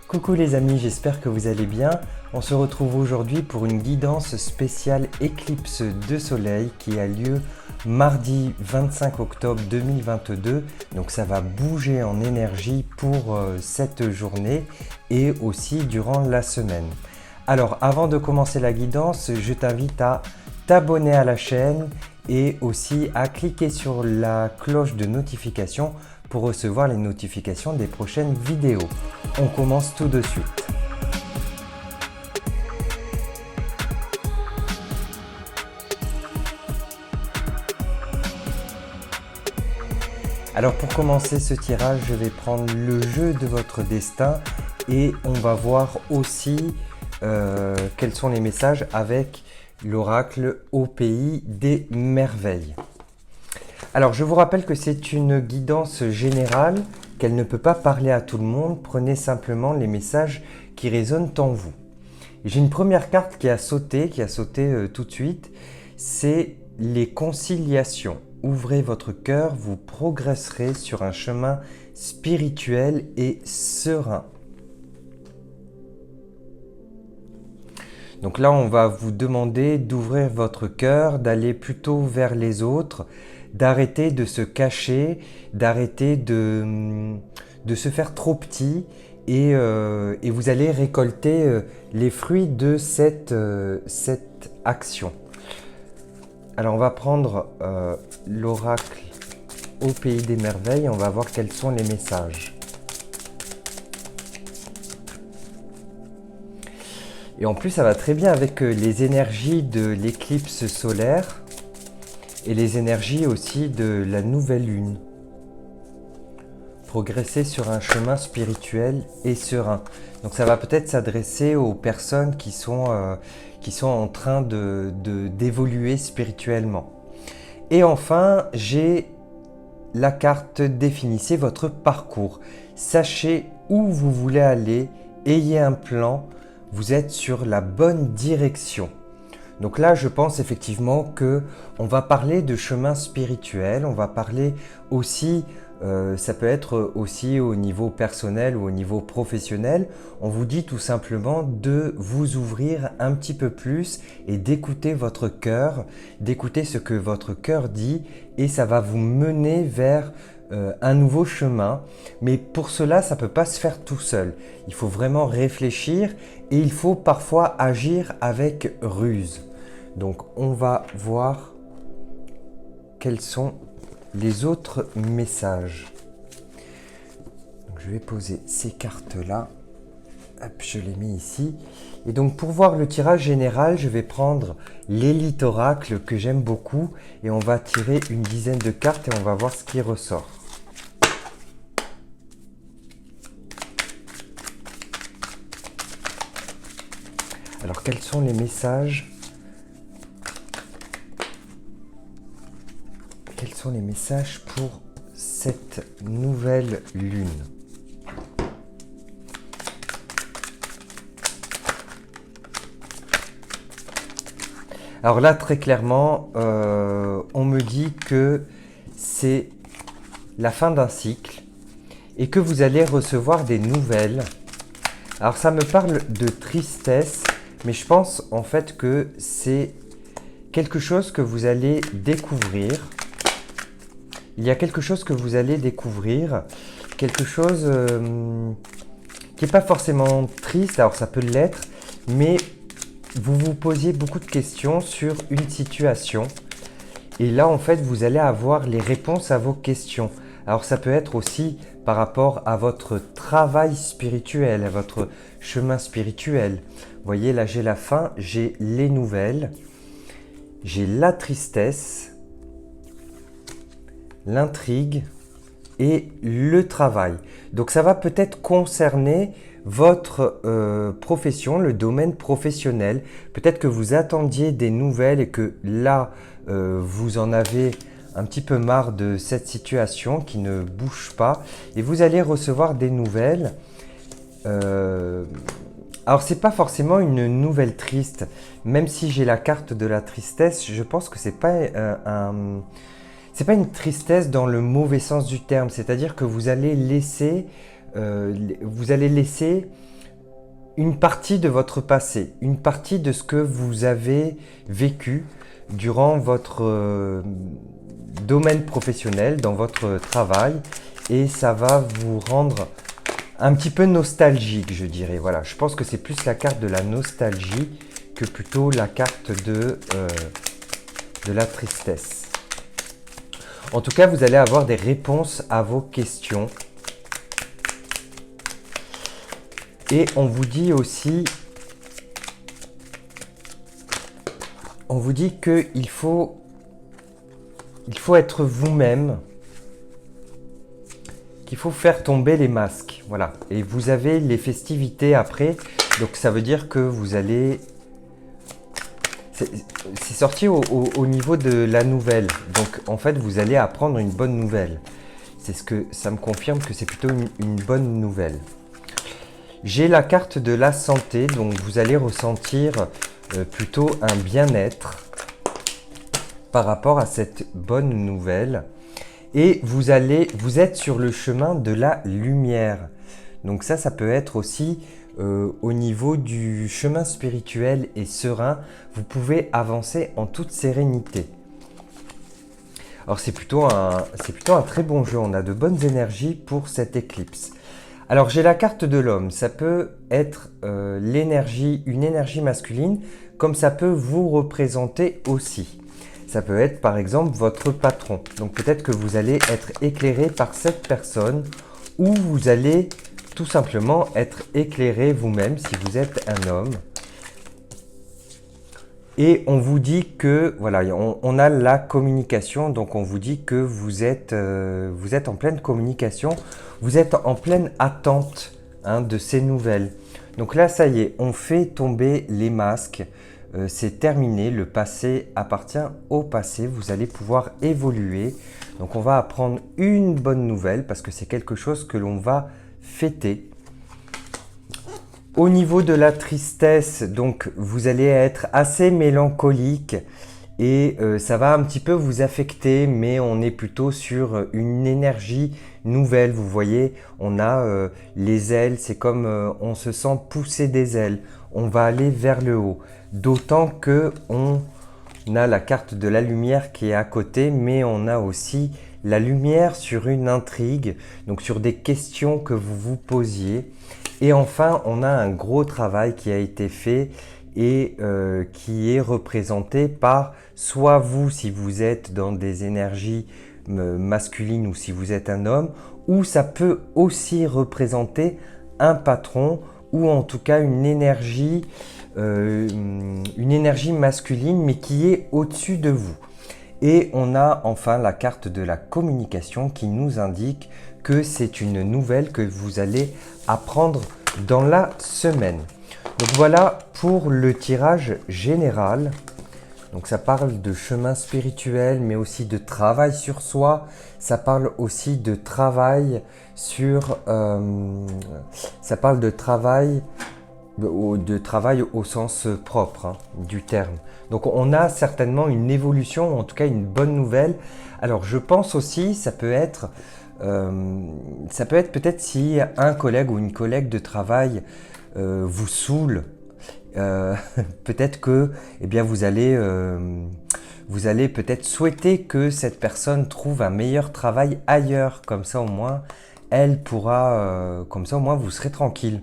Coucou les amis, j'espère que vous allez bien. On se retrouve aujourd'hui pour une guidance spéciale éclipse de soleil qui a lieu mardi 25 octobre 2022. Donc ça va bouger en énergie pour cette journée et aussi durant la semaine. Alors avant de commencer la guidance, je t'invite à t'abonner à la chaîne et aussi à cliquer sur la cloche de notification pour recevoir les notifications des prochaines vidéos. On commence tout de suite. Alors pour commencer ce tirage, je vais prendre le jeu de votre destin et on va voir aussi quels sont les messages avec l'oracle au pays des merveilles. Alors je vous rappelle que c'est une guidance générale, qu'elle ne peut pas parler à tout le monde. Prenez simplement les messages qui résonnent en vous. J'ai une première carte qui a sauté tout de suite. C'est les conciliations. Ouvrez votre cœur, vous progresserez sur un chemin spirituel et serein. Donc là, on va vous demander d'ouvrir votre cœur, d'aller plutôt vers les autres, d'arrêter de se cacher, d'arrêter de se faire trop petit et vous allez récolter les fruits de cette action. Alors on va prendre l'oracle au pays des merveilles, on va voir quels sont les messages. Et en plus ça va très bien avec les énergies de l'éclipse solaire et les énergies aussi de la nouvelle lune. Progresser sur un chemin spirituel et serein. Donc ça va peut-être s'adresser aux personnes qui sont en train d'évoluer spirituellement. Et enfin, j'ai la carte définissez votre parcours. Sachez où vous voulez aller, ayez un plan, vous êtes sur la bonne direction. Donc là, je pense effectivement que on va parler de chemin spirituel, on va parler aussi, ça peut être aussi au niveau personnel ou au niveau professionnel. On vous dit tout simplement de vous ouvrir un petit peu plus et d'écouter votre cœur, d'écouter ce que votre cœur dit et ça va vous mener vers un nouveau chemin. Mais pour cela, ça ne peut pas se faire tout seul. Il faut vraiment réfléchir et il faut parfois agir avec ruse. Donc on va voir quels sont les autres messages. Donc, je vais poser ces cartes-là. Hop, je les mets ici. Et donc pour voir le tirage général, je vais prendre l'élite oracle que j'aime beaucoup. Et on va tirer une dizaine de cartes et on va voir ce qui ressort. Alors quels sont les messages ? Quels sont les messages pour cette nouvelle lune ? Alors là, très clairement, on me dit que c'est la fin d'un cycle et que vous allez recevoir des nouvelles. Alors ça me parle de tristesse, mais je pense en fait que c'est quelque chose que vous allez découvrir. Il y a quelque chose que vous allez découvrir, quelque chose qui n'est pas forcément triste, alors ça peut l'être, mais vous vous posiez beaucoup de questions sur une situation. Et là, en fait, vous allez avoir les réponses à vos questions. Alors ça peut être aussi par rapport à votre travail spirituel, à votre chemin spirituel. Vous voyez, là j'ai la fin, j'ai les nouvelles, j'ai la tristesse, l'intrigue et le travail. Donc ça va peut-être concerner votre profession, le domaine professionnel. Peut-être que vous attendiez des nouvelles et que là, vous en avez un petit peu marre de cette situation qui ne bouge pas. Et vous allez recevoir des nouvelles. Alors, ce n'est pas forcément une nouvelle triste. Même si j'ai la carte de la tristesse, je pense que ce n'est pas c'est pas une tristesse dans le mauvais sens du terme. C'est-à-dire que vous allez laisser une partie de votre passé, une partie de ce que vous avez vécu durant votre domaine professionnel, dans votre travail, et ça va vous rendre un petit peu nostalgique, je dirais. Voilà, je pense que c'est plus la carte de la nostalgie que plutôt la carte de la tristesse. En tout cas, vous allez avoir des réponses à vos questions. Et on vous dit aussi, qu'il faut être vous-même, qu'il faut faire tomber les masques. Voilà. Et vous avez les festivités après, donc ça veut dire que vous allez... C'est sorti au niveau de la nouvelle. Donc en fait, vous allez apprendre une bonne nouvelle. Ça me confirme que c'est plutôt une bonne nouvelle. J'ai la carte de la santé, donc vous allez ressentir plutôt un bien-être par rapport à cette bonne nouvelle. Et vous êtes sur le chemin de la lumière. Donc ça peut être aussi au niveau du chemin spirituel et serein. Vous pouvez avancer en toute sérénité. Alors c'est plutôt un très bon jeu. On a de bonnes énergies pour cette éclipse. Alors j'ai la carte de l'homme. Ça peut être une énergie masculine, comme ça peut vous représenter aussi. Ça peut être par exemple votre patron. Donc peut-être que vous allez être éclairé par cette personne, ou vous allez tout simplement être éclairé vous-même si vous êtes un homme. Et on vous dit que, voilà, on a la communication, donc on vous dit que vous êtes en pleine communication, vous êtes en pleine attente de ces nouvelles. Donc là, ça y est, on fait tomber les masques, c'est terminé, le passé appartient au passé, vous allez pouvoir évoluer. Donc on va apprendre une bonne nouvelle parce que c'est quelque chose que l'on va fêter. Au niveau de la tristesse, donc vous allez être assez mélancolique et ça va un petit peu vous affecter, mais on est plutôt sur une énergie nouvelle. Vous voyez, on a les ailes, c'est comme on se sent pousser des ailes, on va aller vers le haut. D'autant que on a la carte de la lumière qui est à côté, mais on a aussi la lumière sur une intrigue, donc sur des questions que vous vous posiez. Et enfin, on a un gros travail qui a été fait et qui est représenté par soit vous, si vous êtes dans des énergies masculines ou si vous êtes un homme, ou ça peut aussi représenter un patron ou en tout cas une énergie masculine mais qui est au-dessus de vous. Et on a enfin la carte de la communication qui nous indique que c'est une nouvelle que vous allez apprendre dans la semaine. Donc voilà pour le tirage général. Donc ça parle de chemin spirituel mais aussi de travail sur soi. Ça parle aussi de travail sur... ça parle de travail au sens propre du terme. Donc on a certainement une évolution, en tout cas une bonne nouvelle. Alors je pense aussi, ça peut être peut-être si un collègue ou une collègue de travail vous saoule, peut-être que vous allez peut-être souhaiter que cette personne trouve un meilleur travail ailleurs. Comme ça au moins, elle pourra, comme ça au moins vous serez tranquille.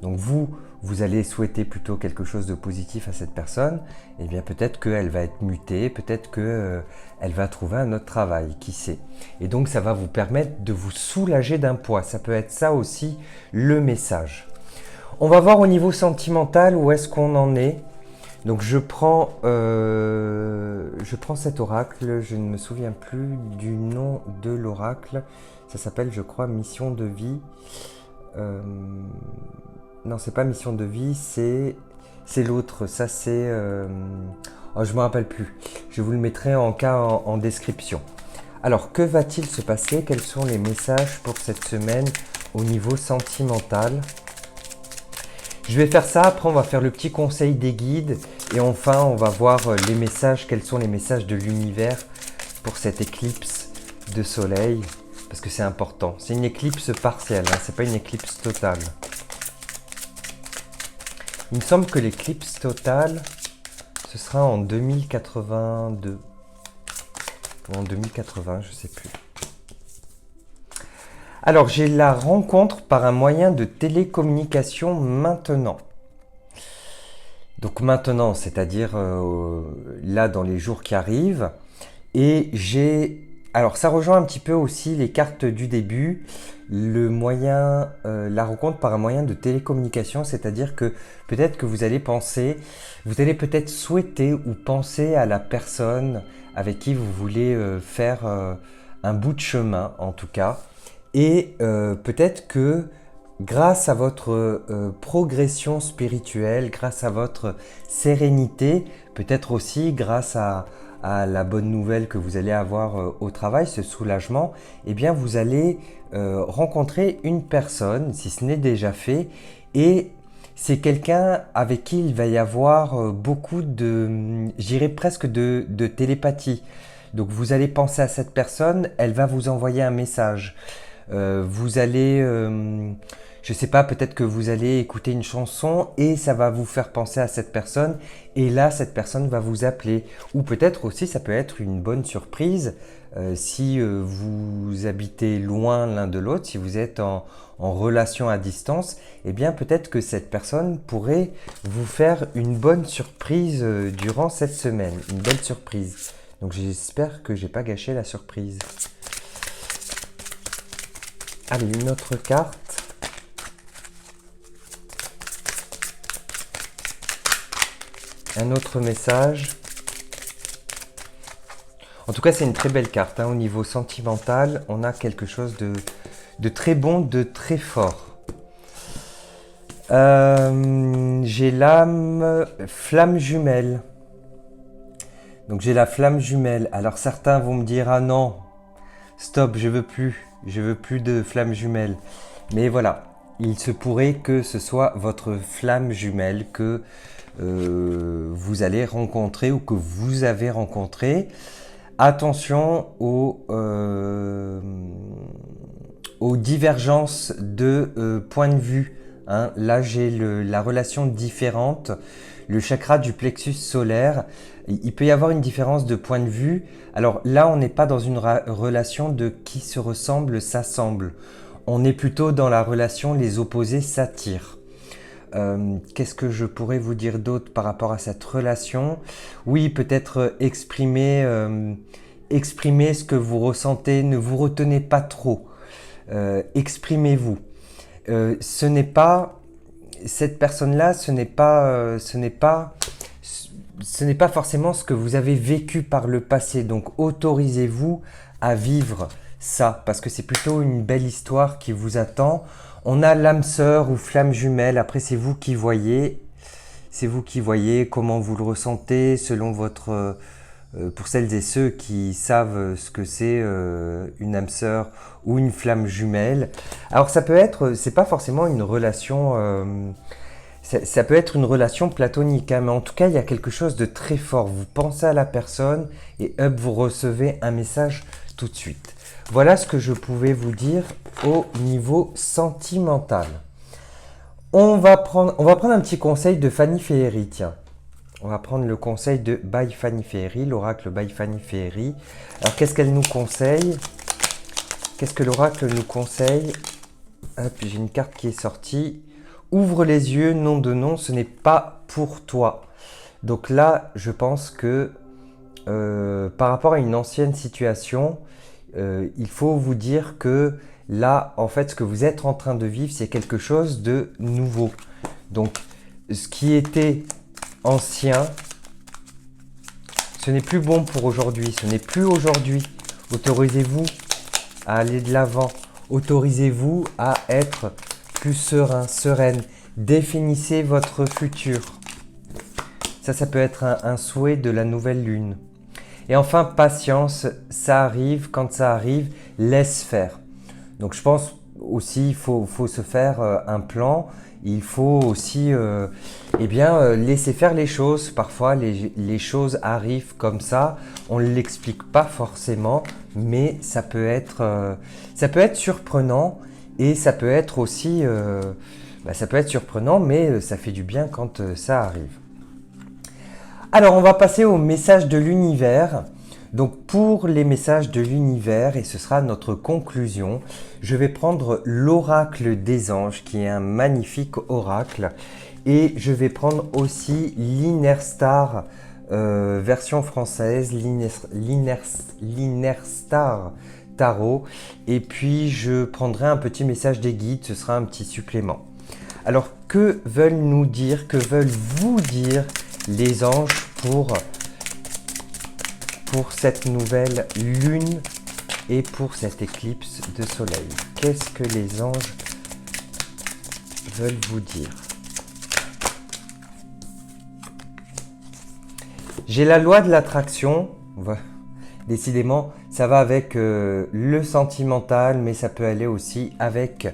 Donc vous allez souhaiter plutôt quelque chose de positif à cette personne, et bien peut-être qu'elle va être mutée, peut-être qu'elle va trouver un autre travail, qui sait. Et donc ça va vous permettre de vous soulager d'un poids, ça peut être ça aussi le message. On va voir au niveau sentimental où est-ce qu'on en est. Donc je prends cet oracle, je ne me souviens plus du nom de l'oracle, ça s'appelle je crois Mission de vie. Non, c'est pas Mission de vie, c'est l'autre. Ça, c'est... je me rappelle plus. Je vous le mettrai en description. Alors, que va-t-il se passer? Quels sont les messages pour cette semaine au niveau sentimental? Je vais faire ça. Après, on va faire le petit conseil des guides. Et enfin, on va voir les messages. Quels sont les messages de l'univers pour cette éclipse de soleil? Parce que c'est important. C'est une éclipse partielle, c'est pas une éclipse totale. Il me semble que l'éclipse totale, ce sera en 2082. Ou en 2080, je ne sais plus. Alors, j'ai la rencontre par un moyen de télécommunication maintenant. Donc maintenant, c'est-à-dire là dans les jours qui arrivent. Et alors ça rejoint un petit peu aussi les cartes du début, la rencontre par un moyen de télécommunication, c'est-à-dire que peut-être que vous allez peut-être souhaiter ou penser à la personne avec qui vous voulez faire un bout de chemin en tout cas. Et peut-être que grâce à votre progression spirituelle, grâce à votre sérénité, peut-être aussi grâce à la bonne nouvelle que vous allez avoir au travail, ce soulagement, eh bien vous allez rencontrer une personne, si ce n'est déjà fait, et c'est quelqu'un avec qui il va y avoir beaucoup de, j'irais presque de télépathie. Donc vous allez penser à cette personne, elle va vous envoyer un message. Vous allez, je sais pas, peut-être que vous allez écouter une chanson et ça va vous faire penser à cette personne et là cette personne va vous appeler. Ou peut-être aussi ça peut être une bonne surprise si vous habitez loin l'un de l'autre, si vous êtes en relation à distance, eh bien peut-être que cette personne pourrait vous faire une bonne surprise durant cette semaine, une belle surprise. Donc j'espère que j'ai pas gâché la surprise. Allez, une autre carte. Un autre message. En tout cas, c'est une très belle carte. Au niveau sentimental, on a quelque chose de très bon, de très fort. J'ai l'âme flamme jumelle. Donc j'ai la flamme jumelle. Alors certains vont me dire, ah non, stop, je veux plus de flamme jumelle. Mais voilà, il se pourrait que ce soit votre flamme jumelle que vous allez rencontrer ou que vous avez rencontré. Attention aux divergences de point de vue. Là, j'ai la relation différente, le chakra du plexus solaire. Il peut y avoir une différence de point de vue. Alors là, on n'est pas dans une relation de qui se ressemble, s'assemble. On est plutôt dans la relation les opposés s'attirent. Qu'est-ce que je pourrais vous dire d'autre par rapport à cette relation? Oui, peut-être exprimer ce que vous ressentez. Ne vous retenez pas trop. Exprimez-vous. Ce n'est pas cette personne-là, ce n'est pas forcément ce que vous avez vécu par le passé. Donc autorisez-vous à vivre ça parce que c'est plutôt une belle histoire qui vous attend. On a l'âme sœur ou flamme jumelle. Après, c'est vous qui voyez. C'est vous qui voyez comment vous le ressentez selon votre... pour celles et ceux qui savent ce que c'est une âme sœur ou une flamme jumelle. Alors ça peut être, c'est pas forcément une relation, ça peut être une relation platonique, mais en tout cas il y a quelque chose de très fort. Vous pensez à la personne et hop, vous recevez un message tout de suite. Voilà ce que je pouvais vous dire au niveau sentimental. On va prendre un petit conseil de Fanny Féerie, tiens. On va prendre le conseil de By Fanny Féerie, l'oracle By Fanny Féerie. Alors, qu'est-ce qu'elle nous conseille? Qu'est-ce que l'oracle nous conseille? Hop, j'ai une carte qui est sortie. Ouvre les yeux, nom de nom, ce n'est pas pour toi. Donc là, je pense que par rapport à une ancienne situation, il faut vous dire que là, en fait, ce que vous êtes en train de vivre, c'est quelque chose de nouveau. Donc, ce qui était ancien, ce n'est plus bon pour aujourd'hui, ce n'est plus aujourd'hui. Autorisez-vous à aller de l'avant, autorisez-vous à être plus serein, sereine. Définissez votre futur. Ça peut être un souhait de la nouvelle lune. Et enfin, patience, ça arrive, quand ça arrive, laisse faire. Donc je pense aussi il faut se faire un plan. Il faut aussi laisser faire les choses. Parfois, les choses arrivent comme ça. On ne l'explique pas forcément, mais ça peut être surprenant et ça peut être aussi ça peut être surprenant, mais ça fait du bien quand ça arrive. Alors, on va passer au message de l'univers. Donc, pour les messages de l'univers, et ce sera notre conclusion, je vais prendre l'oracle des anges, qui est un magnifique oracle. Et je vais prendre aussi l'Inner Star version française, l'Inner Star Tarot. Et puis, je prendrai un petit message des guides, ce sera un petit supplément. Alors, que veulent nous dire, que veulent vous dire les anges pour cette nouvelle lune et pour cette éclipse de soleil? Qu'est-ce que les anges veulent vous dire? J'ai la loi de l'attraction. Décidément, ça va avec le sentimental, mais ça peut aller aussi avec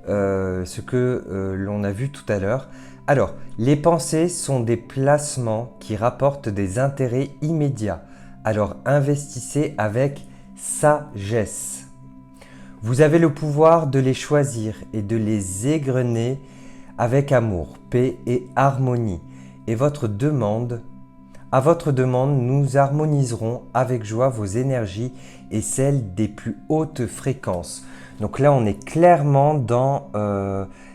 ce que l'on a vu tout à l'heure. Alors, les pensées sont des placements qui rapportent des intérêts immédiats. Alors, investissez avec sagesse. Vous avez le pouvoir de les choisir et de les égrener avec amour, paix et harmonie. Et à votre demande, nous harmoniserons avec joie vos énergies et celles des plus hautes fréquences. Donc là, on est clairement dans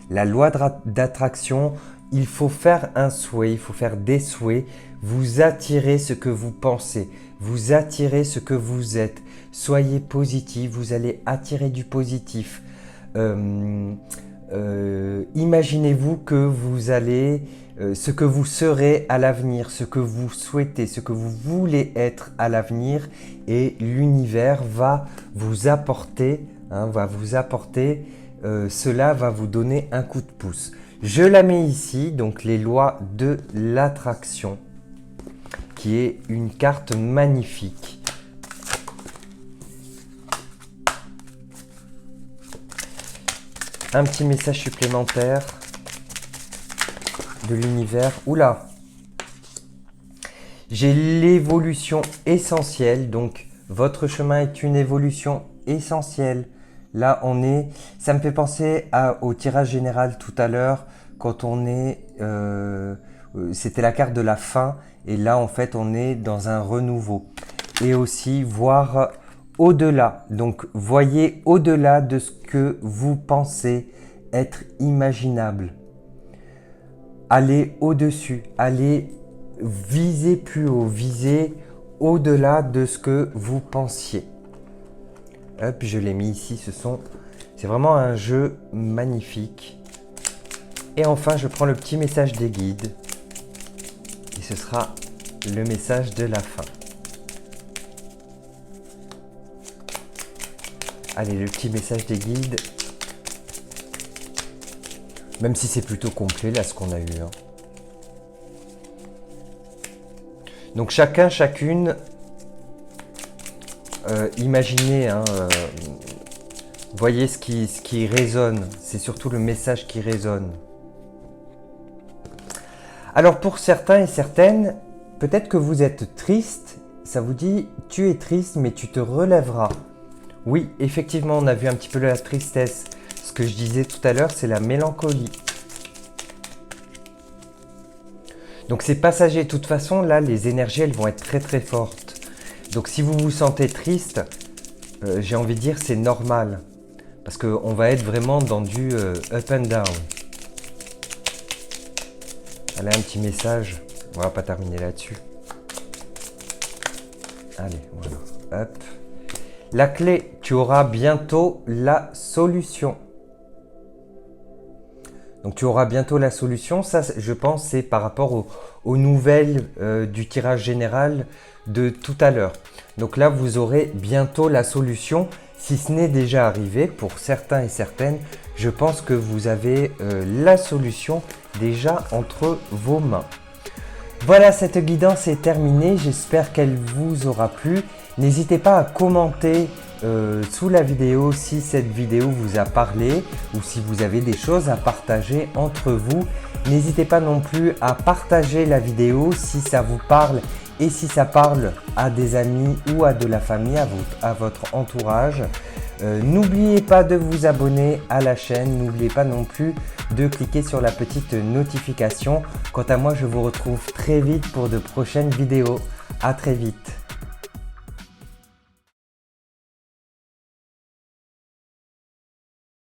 la loi d'attraction. Il faut faire un souhait, il faut faire des souhaits. Vous attirez ce que vous pensez, vous attirez ce que vous êtes. Soyez positif, vous allez attirer du positif. Imaginez-vous que vous allez, ce que vous serez à l'avenir, ce que vous souhaitez, ce que vous voulez être à l'avenir, et l'univers va vous apporter, cela va vous donner un coup de pouce. Je la mets ici, donc les lois de l'attraction, qui est une carte magnifique. Un petit message supplémentaire de l'univers. Oula! J'ai l'évolution essentielle, donc votre chemin est une évolution essentielle. Là, ça me fait penser au tirage général tout à l'heure, quand on est, c'était la carte de la fin, et là, en fait, on est dans un renouveau. Et aussi, voir au-delà. Donc, voyez au-delà de ce que vous pensez être imaginable. Allez au-dessus, allez viser plus haut, viser au-delà de ce que vous pensiez. Hop, je l'ai mis ici, c'est vraiment un jeu magnifique. Et enfin, je prends le petit message des guides. Et ce sera le message de la fin. Allez, le petit message des guides. Même si c'est plutôt complet, là, ce qu'on a eu. Donc, chacune, imaginez, voyez ce qui résonne. C'est surtout le message qui résonne. Alors, pour certains et certaines, peut-être que vous êtes triste. Ça vous dit, tu es triste, mais tu te relèveras. Oui, effectivement, on a vu un petit peu la tristesse. Ce que je disais tout à l'heure, c'est la mélancolie. Donc c'est passager. De toute façon, là, les énergies, elles vont être très très fortes. Donc si vous vous sentez triste, j'ai envie de dire c'est normal. Parce qu'on va être vraiment dans du up and down. Allez, un petit message. On va pas terminer là-dessus. Allez, voilà. Hop. La clé, tu auras bientôt la solution. Donc tu auras bientôt la solution. Ça, je pense, c'est par rapport aux nouvelles du tirage général de tout à l'heure. Donc là, vous aurez bientôt la solution. Si ce n'est déjà arrivé, pour certains et certaines, je pense que vous avez la solution déjà entre vos mains. Voilà, cette guidance est terminée. J'espère qu'elle vous aura plu. N'hésitez pas à commenter sous la vidéo si cette vidéo vous a parlé ou si vous avez des choses à partager entre vous. N'hésitez pas non plus à partager la vidéo si ça vous parle et si ça parle à des amis ou à de la famille, à votre entourage. N'oubliez pas de vous abonner à la chaîne, n'oubliez pas non plus de cliquer sur la petite notification. Quant à moi, je vous retrouve très vite pour de prochaines vidéos. À très vite.